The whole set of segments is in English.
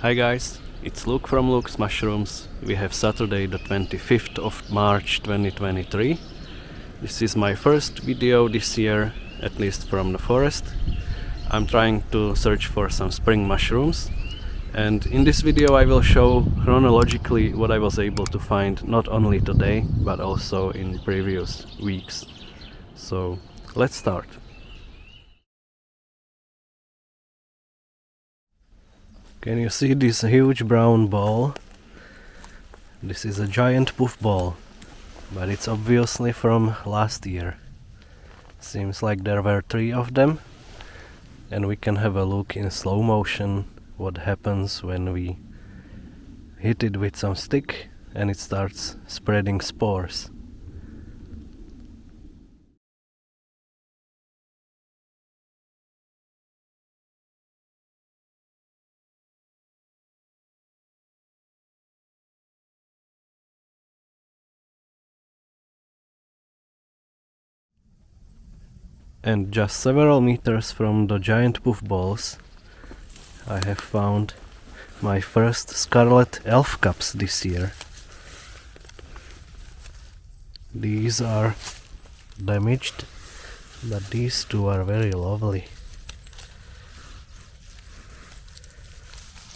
Hi guys, it's Luke from Luke's Mushrooms. We have Saturday the 25th of March 2023. This is my first video this year, at least from the forest. I'm trying to search for some spring mushrooms, and in this video I will show chronologically what I was able to find not only today but also in previous weeks. So let's start. Can you see this huge brown ball? This is a giant puffball, but it's obviously from last year. Seems like there were 3 of them, and we can have a look in slow motion what happens when we hit it with some stick and it starts spreading spores. And just several meters from the giant puffballs, I have found my first Scarlet elf cups this year. These are damaged, but these two are very lovely.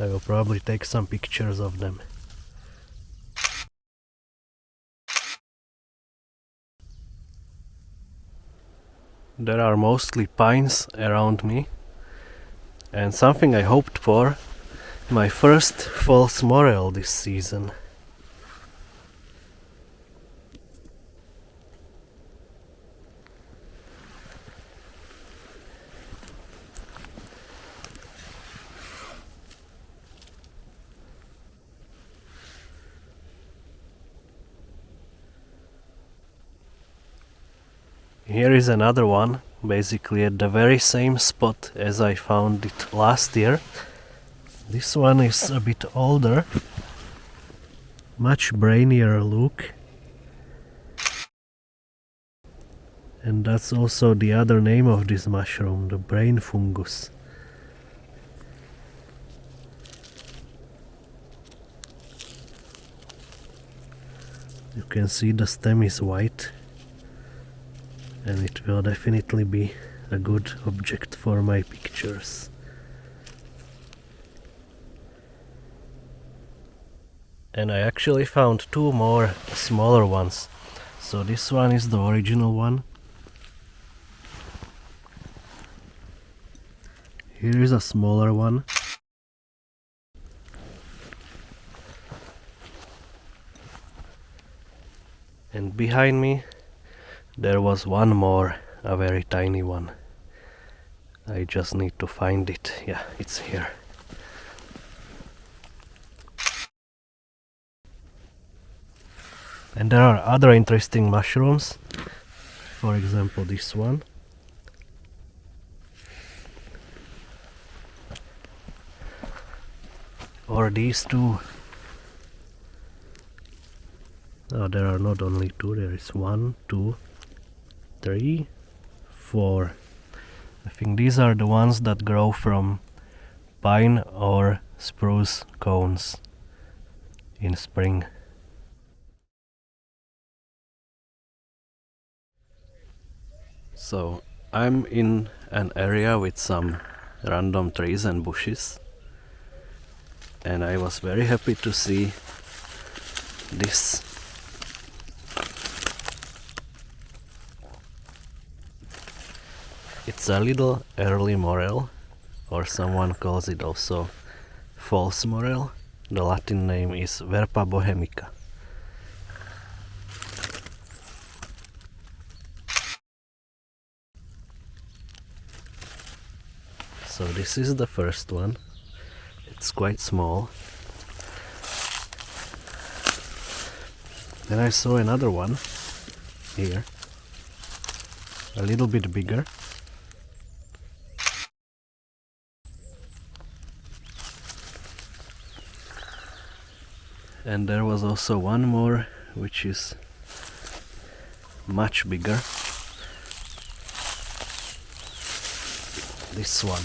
I will probably take some pictures of them. There are mostly pines around me, and something I hoped for, my first false morel this season. Here is another one, basically at the very same spot as I found it last year. This one is a bit older, much brainier look. And that's also the other name of this mushroom, the brain fungus. You can see the stem is white, and it will definitely be a good object for my pictures. And I actually found 2 more smaller ones. So this one is the original one. Here is a smaller one. And behind me there was one more, a very tiny one. I just need to find it. Yeah, it's here. And there are other interesting mushrooms. For example, this one. Or these 2. Oh, there are not only 2, there is 1, 2, 3, 4. I think these are the ones that grow from pine or spruce cones in spring. So I'm in an area with some random trees and bushes, and I was very happy to see this. It's a little early morel, or someone calls it also false morel. The Latin name is Verpa bohemica. So this is the first one. It's quite small. Then I saw another one here, a little bit bigger. And there was also one more, which is much bigger. This one.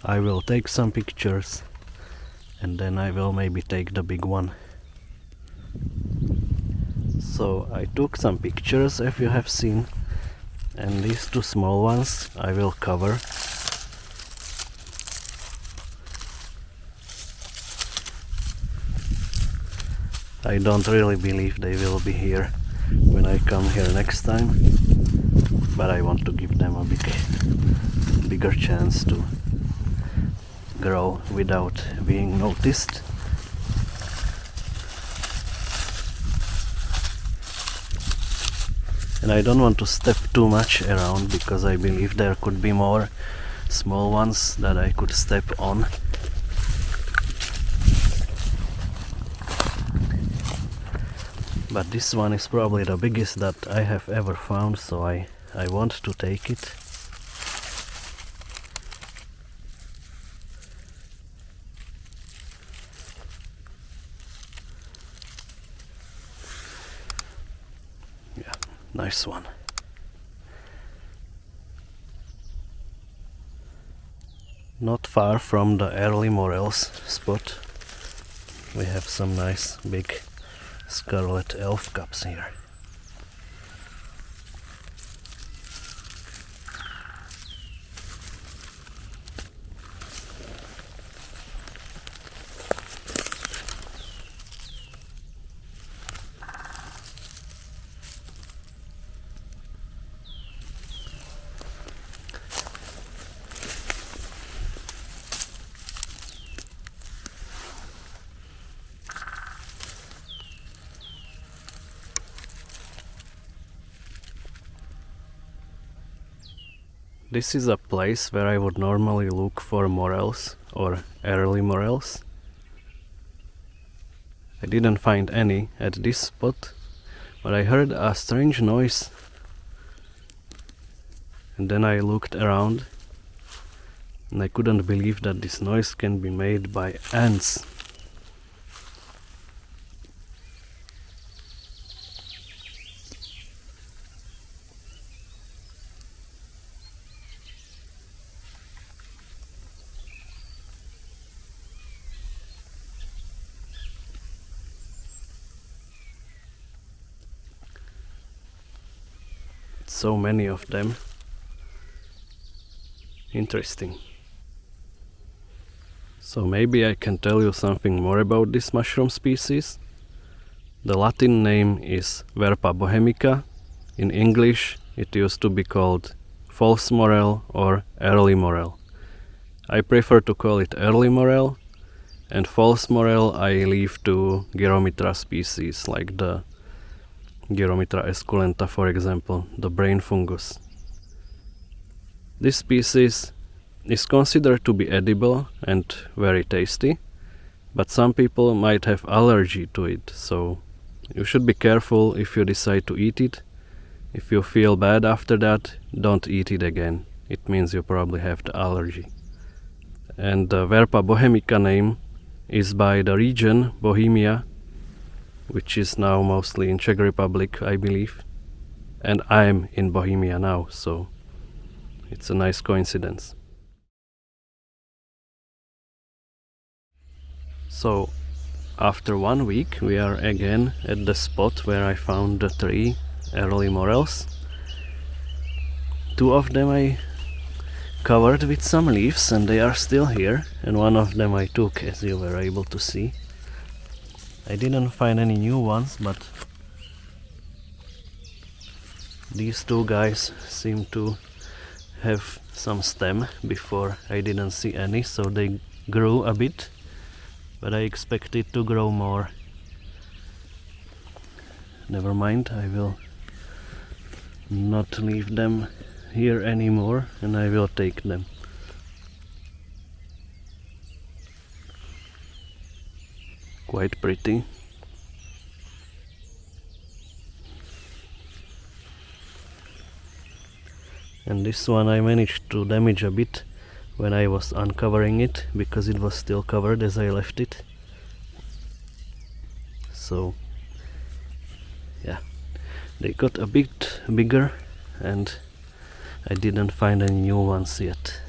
I will take some pictures and then I will maybe take the big one. So I took some pictures, if you have seen, and these two small ones I will cover. I don't really believe they will be here when I come here next time, but I want to give them a bigger chance to grow without being noticed. And I don't want to step too much around because I believe there could be more small ones that I could step on. But this one is probably the biggest that I have ever found, so I want to take it. Yeah, nice one. Not far from the early morels spot, we have some nice big Scarlet elf cups here. This is a place where I would normally look for morels or early morels. I didn't find any at this spot, but I heard a strange noise and then I looked around and I couldn't believe that this noise can be made by ants. So many of them. Interesting. So maybe I can tell you something more about this mushroom species. The Latin name is Verpa bohemica. In English it used to be called false morel or early morel. I prefer to call it early morel, and false morel I leave to Gyromitra species like the Gyromitra esculenta, for example, the brain fungus. This species is considered to be edible and very tasty, but some people might have allergy to it, so you should be careful if you decide to eat it. If you feel bad after that, don't eat it again. It means you probably have the allergy. And the Verpa bohemica name is by the region Bohemia, which is now mostly in Czech Republic, I believe. And I'm in Bohemia now, so it's a nice coincidence. So, after 1 week, we are again at the spot where I found the 3 early morels. 2 of them I covered with some leaves and they are still here, and one of them I took, as you were able to see. I didn't find any new ones, but these 2 guys seem to have some stem. Before I didn't see any, so they grew a bit, but I expected to grow more. Never mind, I will not leave them here anymore and I will take them. Quite pretty. And this one I managed to damage a bit when I was uncovering it, because it was still covered as I left it. So yeah, they got a bit bigger and I didn't find any new ones yet.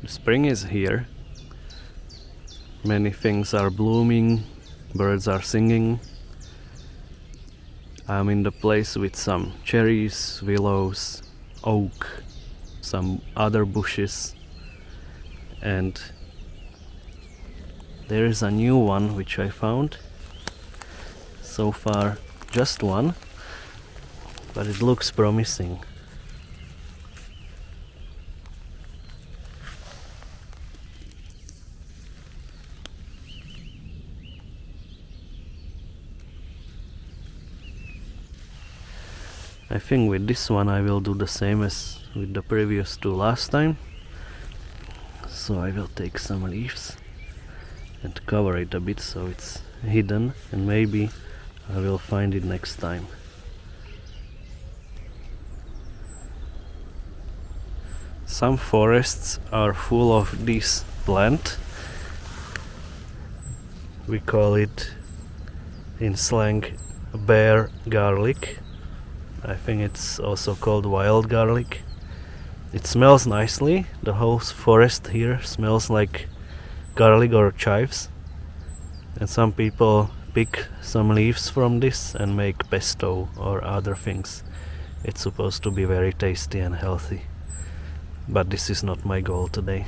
The spring is here. Many things are blooming, birds are singing. I'm in the place with some cherries, willows, oak, some other bushes, and there is a new one which I found. So far just one, but it looks promising. I think with this one I will do the same as with the previous two last time. So I will take some leaves and cover it a bit so it's hidden, and maybe I will find it next time. Some forests are full of this plant. We call it in slang bear garlic. I think it's also called wild garlic. It smells nicely. The whole forest here smells like garlic or chives. And some people pick some leaves from this and make pesto or other things. It's supposed to be very tasty and healthy. But this is not my goal today.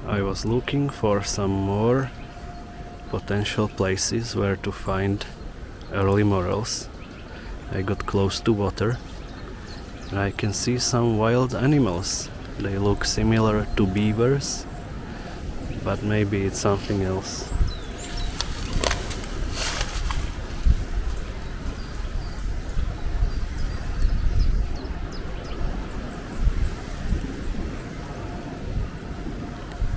I was looking for some more potential places where to find early morels. I got close to water and I can see some wild animals. They look similar to beavers, but maybe it's something else.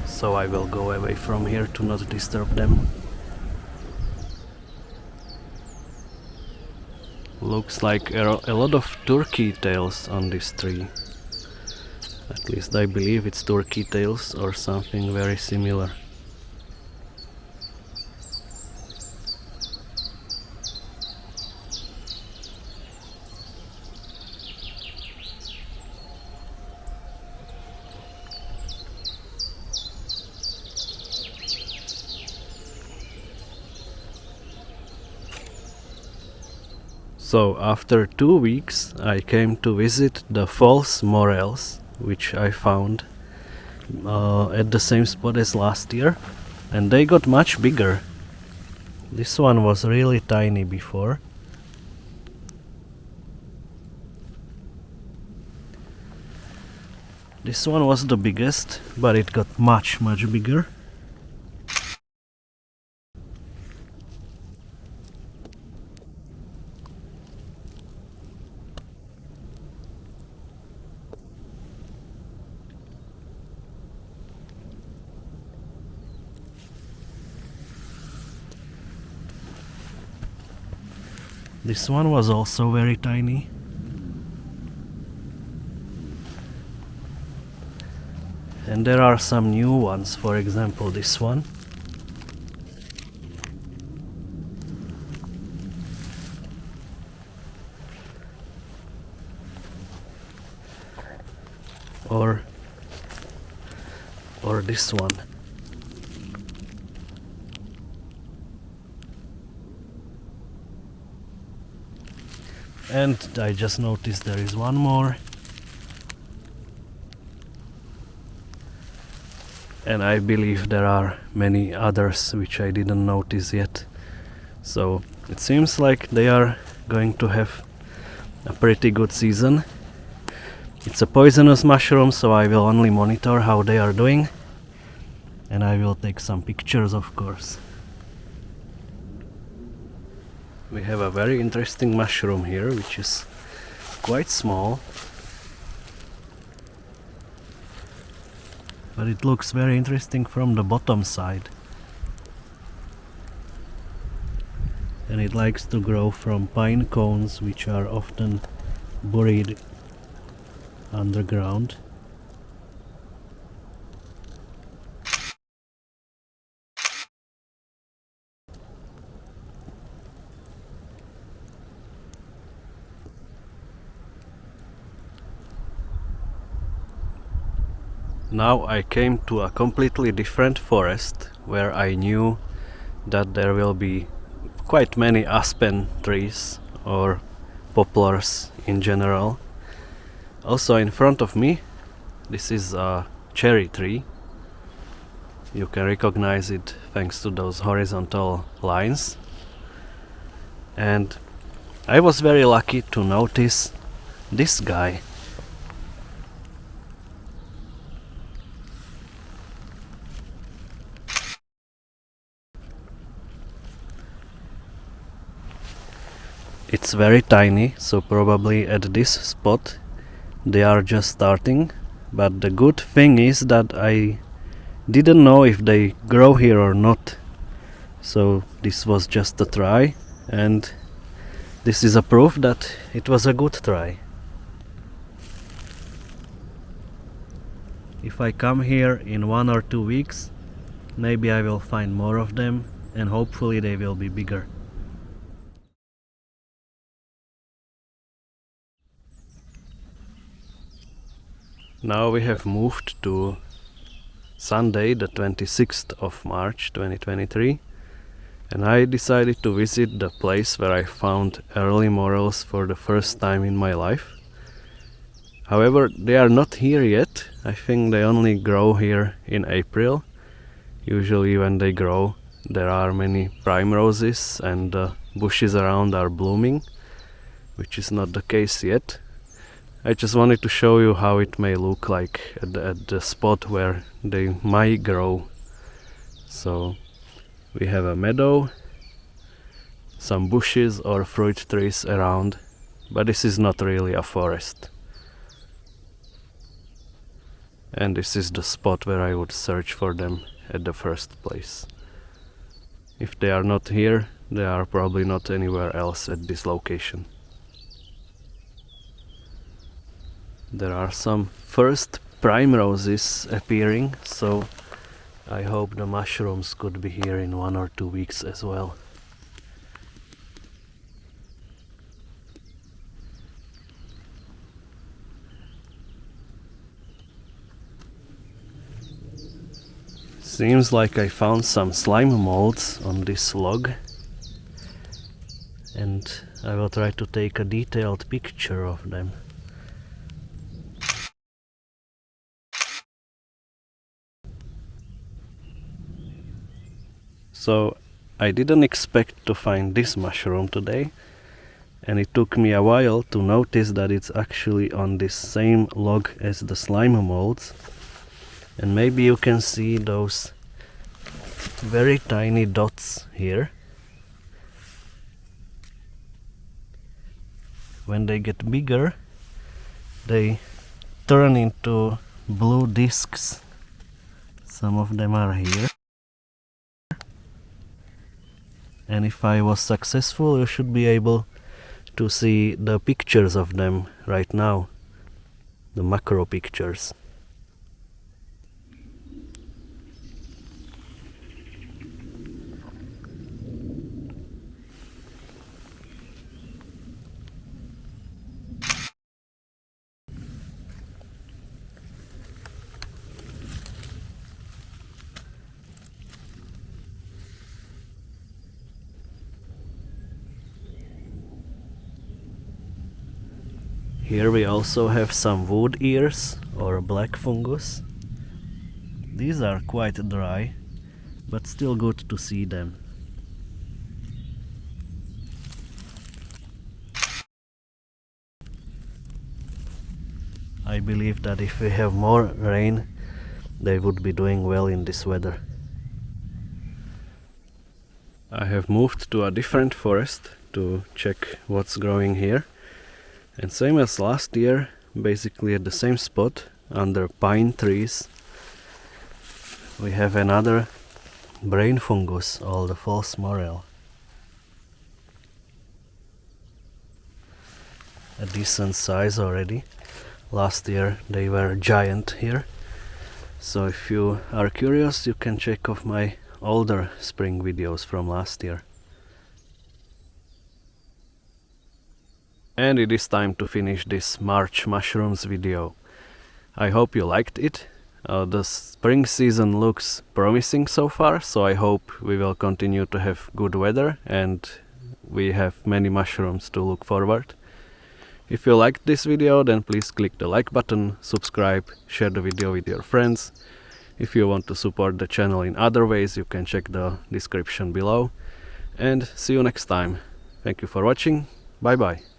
So I will go away from here to not disturb them. Looks like a lot of turkey tails on this tree. At least I believe it's turkey tails or something very similar. So after 2 weeks I came to visit the false morels, which I found at the same spot as last year, and they got much bigger. This one was really tiny before. This one was the biggest, but it got much bigger. This one was also very tiny. And there are some new ones, for example this one. Or this one. And I just noticed there is one more. And I believe there are many others which I didn't notice yet. So it seems like they are going to have a pretty good season. It's a poisonous mushroom, so I will only monitor how they are doing. And I will take some pictures, of course. We have a very interesting mushroom here, which is quite small. But it looks very interesting from the bottom side. And it likes to grow from pine cones, which are often buried underground. Now I came to a completely different forest where I knew that there will be quite many aspen trees or poplars in general. Also in front of me, this is a cherry tree. You can recognize it thanks to those horizontal lines. And I was very lucky to notice this guy. It's very tiny, so probably at this spot they are just starting, but the good thing is that I didn't know if they grow here or not, so this was just a try, and this is a proof that it was a good try. If I come here in 1 or 2 weeks, maybe I will find more of them, and hopefully they will be bigger. Now we have moved to Sunday, the 26th of March 2023, and I decided to visit the place where I found early morels for the first time in my life. However, they are not here yet. I think they only grow here in April. Usually when they grow there are many primroses and the bushes around are blooming, which is not the case yet. I just wanted to show you how it may look like at the spot where they might grow. So we have a meadow, some bushes or fruit trees around, but this is not really a forest. And this is the spot where I would search for them at the first place. If they are not here, they are probably not anywhere else at this location. There are some first primroses appearing, so I hope the mushrooms could be here in 1 or 2 weeks as well. Seems like I found some slime molds on this log, and I will try to take a detailed picture of them. So I didn't expect to find this mushroom today, and it took me a while to notice that it's actually on this same log as the slime molds. And maybe you can see those very tiny dots here. When they get bigger, they turn into blue discs. Some of them are here. And if I was successful, you should be able to see the pictures of them right now, the macro pictures. Here we also have some wood ears or black fungus. These are quite dry, but still good to see them. I believe that if we have more rain, they would be doing well in this weather. I have moved to a different forest to check what's growing here. And same as last year, basically at the same spot, under pine trees, we have another brain fungus, or the false morel. A decent size already. Last year they were giant here. So if you are curious, you can check off my older spring videos from last year. And it is time to finish this March mushrooms video. I hope you liked it, The spring season looks promising so far, so I hope we will continue to have good weather and we have many mushrooms to look forward. If you liked this video, then please click the like button, subscribe, share the video with your friends. If you want to support the channel in other ways, you can check the description below. And see you next time. Thank you for watching. Bye bye.